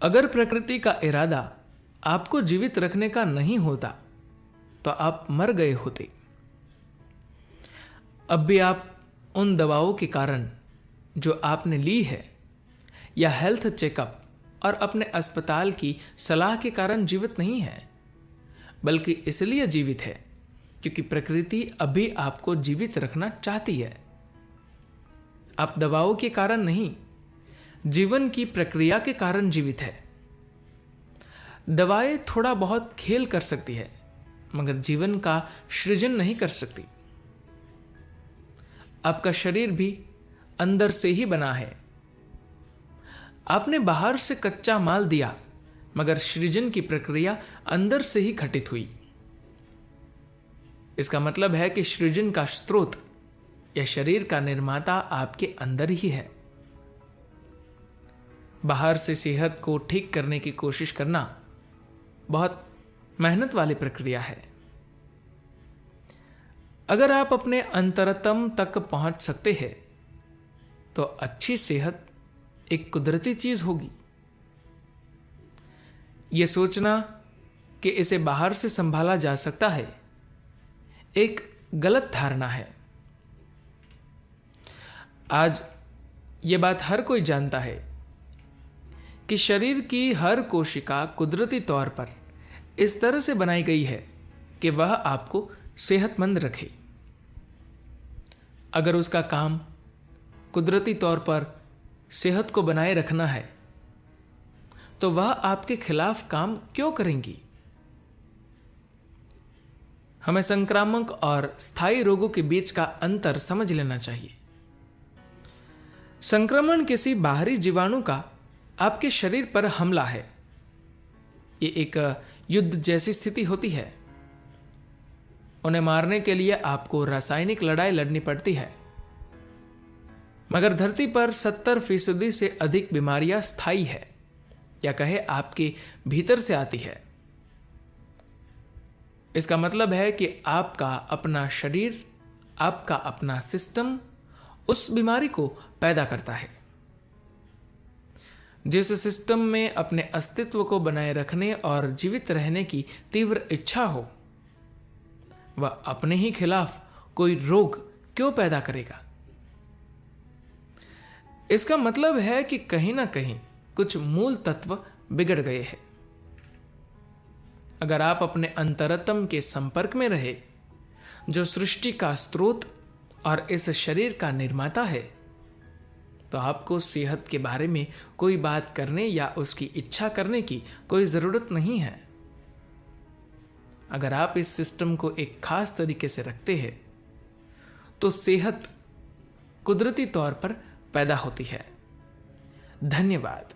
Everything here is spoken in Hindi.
अगर प्रकृति का इरादा आपको जीवित रखने का नहीं होता तो आप मर गए होते। अब भी आप उन दवाओं के कारण जो आपने ली है या हेल्थ चेकअप और अपने अस्पताल की सलाह के कारण जीवित नहीं है, बल्कि इसलिए जीवित है क्योंकि प्रकृति अभी आपको जीवित रखना चाहती है। आप दवाओं के कारण नहीं, जीवन की प्रक्रिया के कारण जीवित है। दवाएं थोड़ा बहुत खेल कर सकती है, मगर जीवन का सृजन नहीं कर सकती। आपका शरीर भी अंदर से ही बना है। आपने बाहर से कच्चा माल दिया, मगर सृजन की प्रक्रिया अंदर से ही घटित हुई। इसका मतलब है कि सृजन का स्रोत या शरीर का निर्माता आपके अंदर ही है। बाहर से सेहत को ठीक करने की कोशिश करना बहुत मेहनत वाली प्रक्रिया है। अगर आप अपने अंतरतम तक पहुंच सकते हैं तो अच्छी सेहत एक कुदरती चीज होगी। यह सोचना कि इसे बाहर से संभाला जा सकता है एक गलत धारणा है। आज यह बात हर कोई जानता है कि शरीर की हर कोशिका कुदरती तौर पर इस तरह से बनाई गई है कि वह आपको सेहतमंद रखे। अगर उसका काम कुदरती तौर पर सेहत को बनाए रखना है तो वह आपके खिलाफ काम क्यों करेंगी? हमें संक्रामक और स्थायी रोगों के बीच का अंतर समझ लेना चाहिए। संक्रमण किसी बाहरी जीवाणु का आपके शरीर पर हमला है। ये एक युद्ध जैसी स्थिति होती है। उन्हें मारने के लिए आपको रासायनिक लड़ाई लड़नी पड़ती है, मगर धरती पर 70% से अधिक बीमारियां स्थायी है, या कहे आपके भीतर से आती है। इसका मतलब है कि आपका अपना शरीर, आपका अपना सिस्टम उस बीमारी को पैदा करता है। जिस सिस्टम में अपने अस्तित्व को बनाए रखने और जीवित रहने की तीव्र इच्छा हो, वह अपने ही खिलाफ कोई रोग क्यों पैदा करेगा? इसका मतलब है कि कहीं ना कहीं कुछ मूल तत्व बिगड़ गए हैं। अगर आप अपने अंतरतम के संपर्क में रहे, जो सृष्टि का स्रोत और इस शरीर का निर्माता है, तो आपको सेहत के बारे में कोई बात करने या उसकी इच्छा करने की कोई जरूरत नहीं है। अगर आप इस सिस्टम को एक खास तरीके से रखते हैं तो सेहत कुदरती तौर पर पैदा होती है। धन्यवाद।